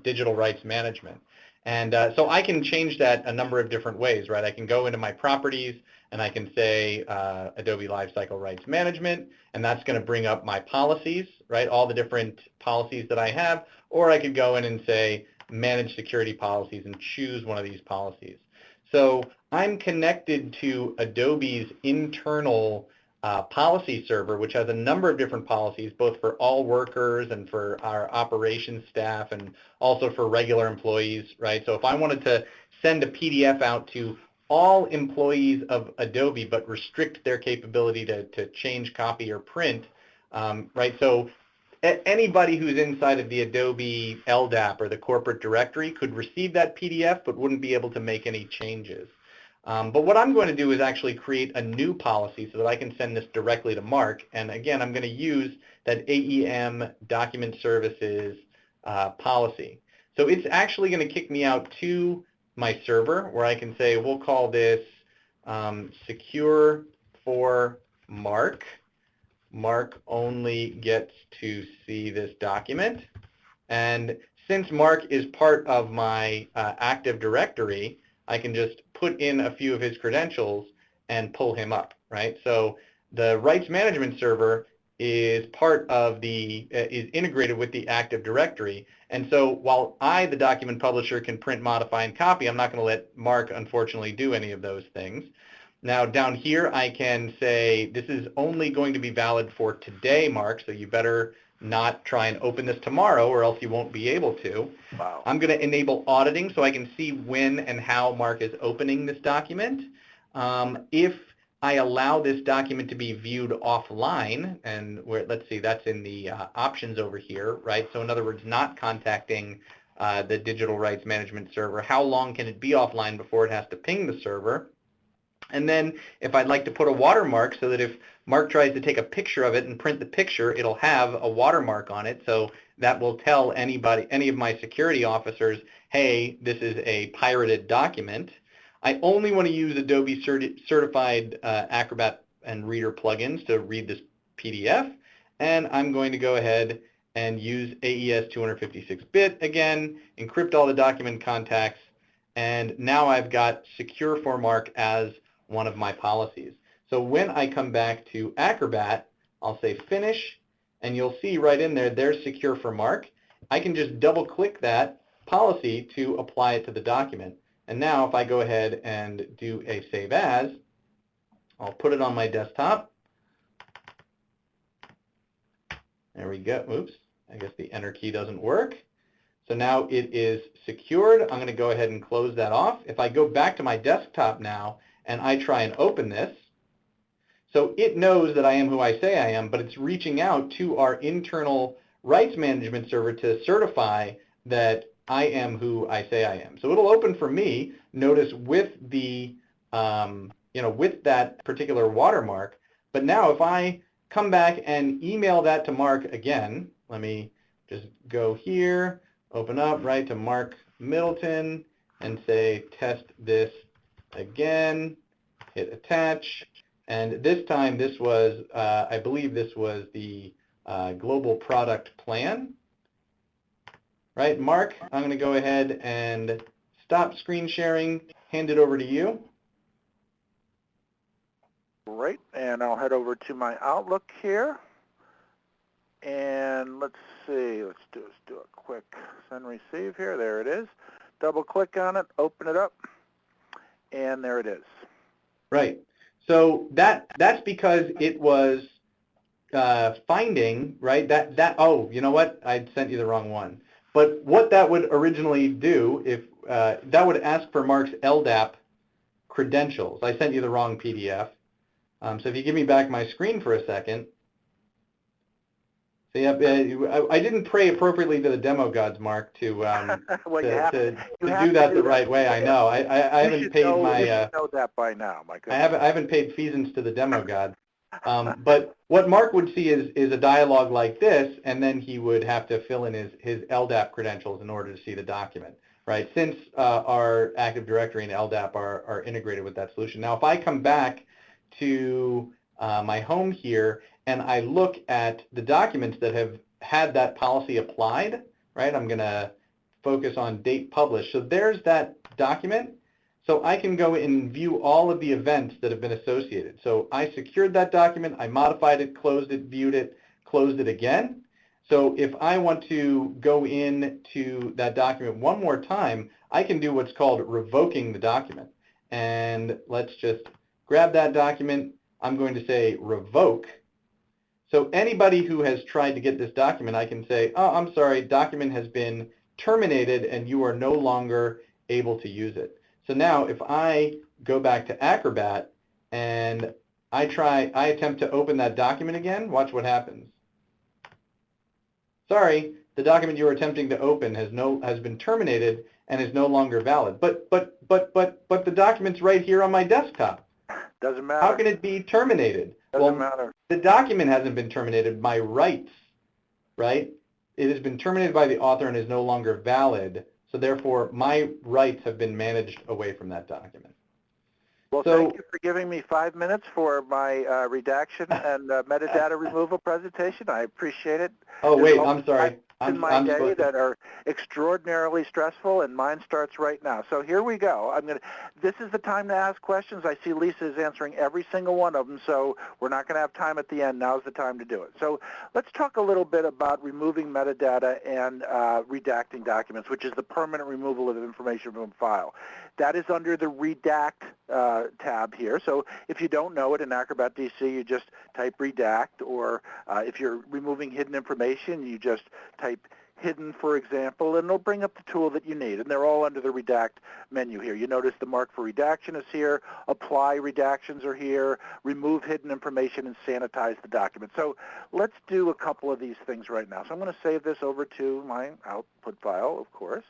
S1: digital rights management. And so I can change that a number of different ways, right? I can go into my properties and I can say Adobe Lifecycle Rights Management, and that's going to bring up my policies, right? All the different policies that I have. Or I could go in and say Manage Security Policies and choose one of these policies. So I'm connected to Adobe's internal policy server, which has a number of different policies, both for all workers and for our operations staff and also for regular employees, right? So if I wanted to send a PDF out to all employees of Adobe but restrict their capability to change, copy, or print, right? So anybody who's inside of the Adobe LDAP or the corporate directory could receive that PDF but wouldn't be able to make any changes. But what I'm going to do is actually create a new policy so that I can send this directly to Mark. And again, I'm going to use that AEM Document Services policy. So it's actually going to kick me out to my server where I can say, we'll call this secure for Mark. Mark only gets to see this document. And since Mark is part of my Active Directory, I can just put in a few of his credentials and pull him up, right? So the rights management server is part of the, is integrated with the Active Directory. And so while I, the document publisher, can print, modify, and copy, I'm not going to let Mark, unfortunately, do any of those things. Now down here, I can say, this is only going to be valid for today, Mark, so you better not try and open this tomorrow or else you won't be able to.
S2: Wow.
S1: I'm going to enable auditing so I can see when and how Mark is opening this document. If I allow this document to be viewed offline, and where, let's see, that's in the options over here, right? So in other words, not contacting the digital rights management server, how long can it be offline before it has to ping the server? And then if I'd like to put a watermark so that if Mark tries to take a picture of it and print the picture, it'll have a watermark on it. So that will tell anybody, any of my security officers, hey, this is a pirated document. I only want to use Adobe certified Acrobat and Reader plugins to read this PDF. And I'm going to go ahead and use AES 256-bit again, encrypt all the document contacts, and now I've got secure for Mark as one of my policies. So when I come back to Acrobat, I'll say finish, and you'll see right in there, there's secure for Mark. I can just double click that policy to apply it to the document. And now if I go ahead and do a save as, I'll put it on my desktop. There we go. Oops, I guess the enter key doesn't work. So now it is secured. I'm going to go ahead and close that off. If I go back to my desktop now and I try and open this, so it knows that I am who I say I am, but it's reaching out to our internal rights management server to certify that I am who I say I am. So it'll open for me, notice with the, with that particular watermark. But now if I come back and email that to Mark again, let me just go here, open up right to Mark Middleton and say test this again, hit attach, and this time this was, I believe this was the global product plan. Right, Mark, I'm going to go ahead and stop screen sharing, hand it over to you.
S2: Great, and I'll head over to my Outlook here. And let's see, let's do a quick send receive here. There it is. Double click on it, open it up, and there it is.
S1: Right. So that's because it was finding, right, oh, you know what, I sent you the wrong one. But what that would originally do, if that would ask for Mark's LDAP credentials. I sent you the wrong PDF. So if you give me back my screen for a second. So yeah, I didn't pray appropriately to the demo gods, Mark, to do that the right way. I know. I haven't paid my. You should
S2: know that by now, my goodness.
S1: I haven't paid feasance to the demo god. But what Mark would see is a dialogue like this, and then he would have to fill in his LDAP credentials in order to see the document, right? Since our Active Directory and LDAP are integrated with that solution. Now, if I come back to my home here and I look at the documents that have had that policy applied, right? I'm going to focus on date published. So there's that document. So I can go and view all of the events that have been associated. So I secured that document, I modified it, closed it, viewed it, closed it again. So if I want to go into that document one more time, I can do what's called revoking the document. And let's just grab that document. I'm going to say revoke. So anybody who has tried to get this document, I can say, oh, I'm sorry, document has been terminated and you are no longer able to use it. So now if I go back to Acrobat and I attempt to open that document again, watch what happens. sorry, the document you were attempting to open has been terminated and is no longer valid. But the document's right here on my desktop.
S2: Doesn't matter.
S1: How can it be terminated?
S2: Doesn't matter.
S1: The document hasn't been terminated. My rights, right? It has been terminated by the author and is no longer valid. So therefore, my rights have been managed away from that document.
S2: Well, thank you for giving me 5 minutes for my redaction and metadata removal presentation. I appreciate it.
S1: Oh, wait, I'm sorry.
S2: In my day that are extraordinarily stressful, and mine starts right now. So here we go. This is the time to ask questions. I see Lisa is answering every single one of them, so we're not going to have time at the end. Now's the time to do it. So let's talk a little bit about removing metadata and redacting documents, which is the permanent removal of information from a file. That is under the Redact tab here. So if you don't know it in Acrobat DC, you just type Redact, or if you're removing hidden information, you just type hidden, for example, and it'll bring up the tool that you need. And they're all under the Redact menu here. You notice the mark for redaction is here, apply redactions are here, remove hidden information, and sanitize the document. So let's do a couple of these things right now. So I'm going to save this over to my output file, of course.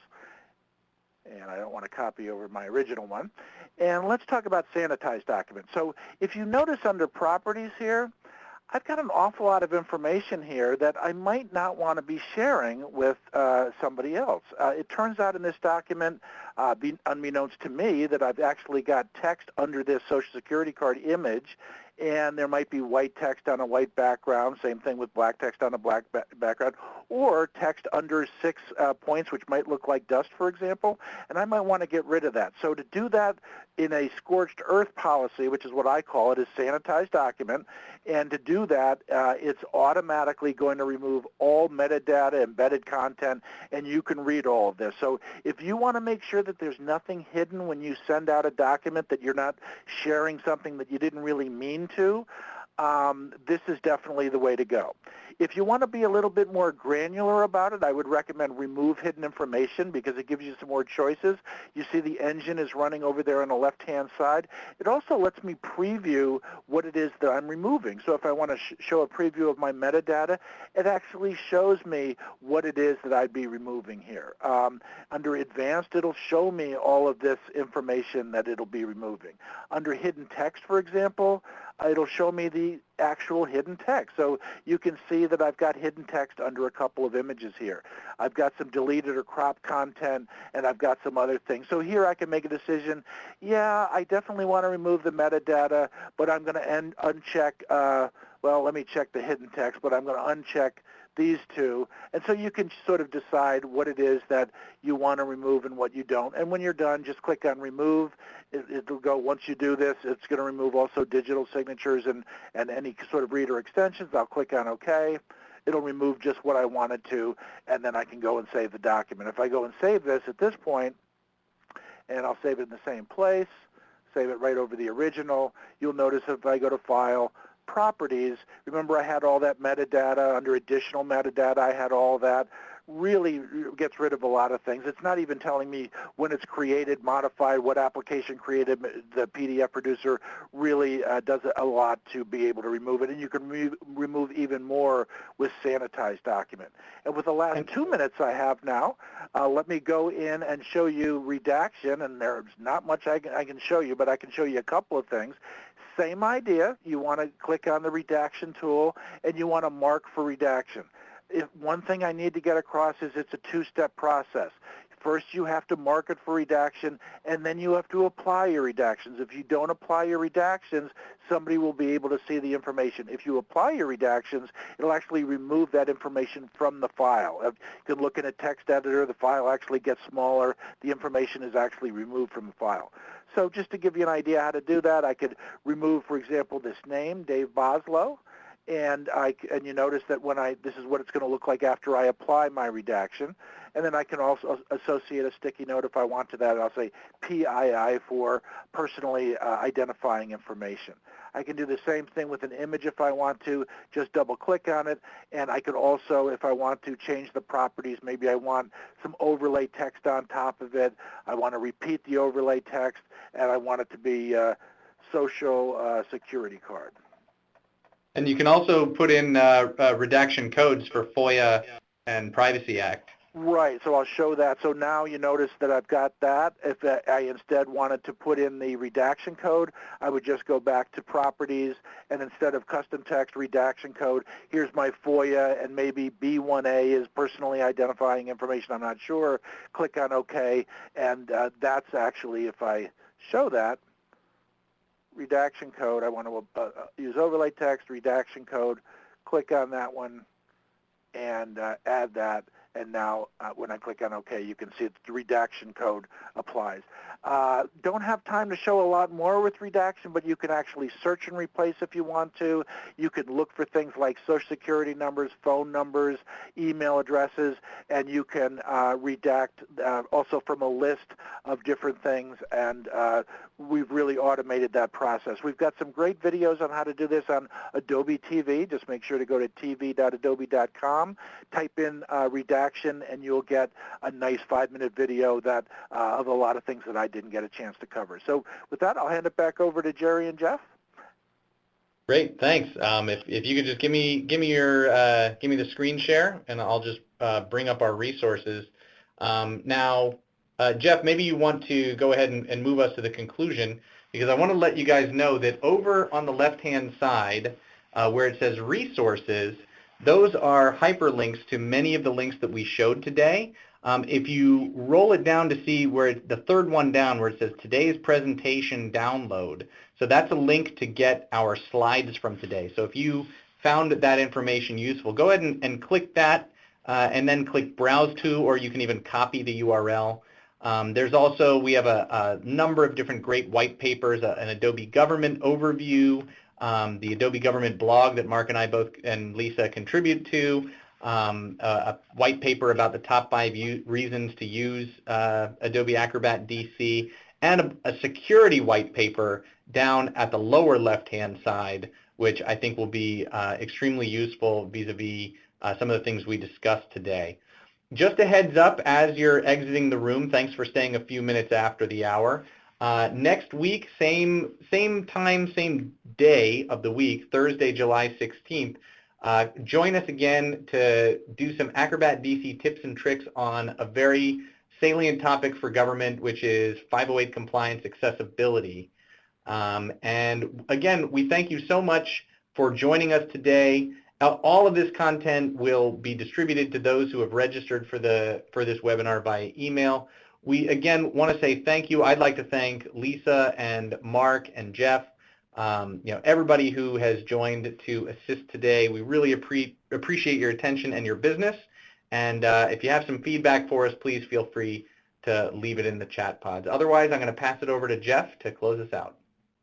S2: And I don't want to copy over my original one. And let's talk about sanitized documents. So if you notice under properties here, I've got an awful lot of information here that I might not want to be sharing with somebody else. It turns out in this document, unbeknownst to me, that I've actually got text under this Social Security card image, and there might be white text on a white background, same thing with black text on a black background, or text under 6 points, which might look like dust, for example, and I might want to get rid of that. So to do that in a scorched earth policy, which is what I call it, is sanitized document, and to do that, it's automatically going to remove all metadata, embedded content, and you can read all of this. So if you want to make sure that there's nothing hidden when you send out a document, that you're not sharing something that you didn't really mean to, this is definitely the way to go. If you want to be a little bit more granular about it, I would recommend remove hidden information because it gives you some more choices. You see the engine is running over there on the left-hand side. It also lets me preview what it is that I'm removing. So if I want to show a preview of my metadata, it actually shows me what it is that I'd be removing here. Under advanced, it'll show me all of this information that it'll be removing. Under hidden text, for example, it'll show me the actual hidden text. So you can see that I've got hidden text under a couple of images here. I've got some deleted or cropped content, and I've got some other things. So here I can make a decision, yeah, I definitely want to remove the metadata, but I'm going to uncheck, well, let me check the hidden text, but I'm going to uncheck these two. And so you can sort of decide what it is that you want to remove and what you don't. And when you're done, just click on remove. It'll go, once you do this, it's going to remove also digital signatures and any sort of reader extensions. I'll click on OK. It'll remove just what I wanted to, and then I can go and save the document. If I go and save this at this point, and I'll save it in the same place, save it right over the original, you'll notice if I go to File, Properties, remember I had all that metadata. Under additional metadata, I had all that. Really gets rid of a lot of things. It's not even telling me when it's created, modified, what application created. The PDF producer really does a lot to be able to remove it, and you can remove even more with sanitized document. And with the last 2 minutes I have now, let me go in and show you redaction, and there's not much I can show you, but I can show you a couple of things. Same idea. You want to click on the redaction tool, and you want to mark for redaction. One thing I need to get across is it's a two-step process. First, you have to mark it for redaction, and then you have to apply your redactions. If you don't apply your redactions, somebody will be able to see the information. If you apply your redactions, it'll actually remove that information from the file. You can look in a text editor, the file actually gets smaller, the information is actually removed from the file. So just to give you an idea how to do that, I could remove, for example, this name, Dave Boslow. And you notice that this is what it's going to look like after I apply my redaction. And then I can also associate a sticky note if I want to that. I'll say PII for personally identifying information. I can do the same thing with an image if I want to, just double click on it. And I could also, if I want to, change the properties. Maybe I want some overlay text on top of it. I want to repeat the overlay text, and I want it to be Social Security card.
S1: And you can also put in redaction codes for FOIA and Privacy Act.
S2: Right, so I'll show that. So now you notice that I've got that. If I instead wanted to put in the redaction code, I would just go back to Properties, and instead of Custom Text Redaction Code, here's my FOIA, and maybe B1A is personally identifying information, I'm not sure. Click on OK, and that's actually, if I show that, redaction code, I want to use overlay text, redaction code, click on that one, and add that. And now when I click on OK, you can see the redaction code applies. Don't have time to show a lot more with redaction, but you can actually search and replace if you want to. You can look for things like Social Security numbers, phone numbers, email addresses, and you can redact also from a list of different things, and we've really automated that process. We've got some great videos on how to do this on Adobe TV. Just make sure to go to tv.adobe.com, type in redaction, and you'll get a nice 5-minute video that of a lot of things that I didn't get a chance to cover. So with that, I'll hand it back over to Jerry and Jeff.
S1: Great, thanks. If you could just give me the screen share, and I'll just bring up our resources. Now, Jeff, maybe you want to go ahead and move us to the conclusion, because I want to let you guys know that over on the left-hand side, where it says Resources, those are hyperlinks to many of the links that we showed today. If you roll it down to see where the third one down, where it says Today's Presentation Download, so that's a link to get our slides from today. So if you found that information useful, go ahead and click that, and then click Browse To, or you can even copy the URL. There's also, we have a number of different great white papers, an Adobe Government overview, the Adobe Government blog that Mark and I both and Lisa contribute to, a white paper about the top 5 reasons to use Adobe Acrobat DC, and a security white paper down at the lower left-hand side, which I think will be extremely useful vis-a-vis some of the things we discussed today. Just a heads up as you're exiting the room, thanks for staying a few minutes after the hour. Next week, same time, same day of the week, Thursday, July 16th, join us again to do some Acrobat DC tips and tricks on a very salient topic for government, which is 508 compliance accessibility. And again, we thank you so much for joining us today. All of this content will be distributed to those who have registered for this webinar via email. We again want to say thank you. I'd like to thank Lisa and Mark and Jeff, everybody who has joined to assist today. We really appreciate your attention and your business. And if you have some feedback for us, please feel free to leave it in the chat pods. Otherwise, I'm going to pass it over to Jeff to close us out.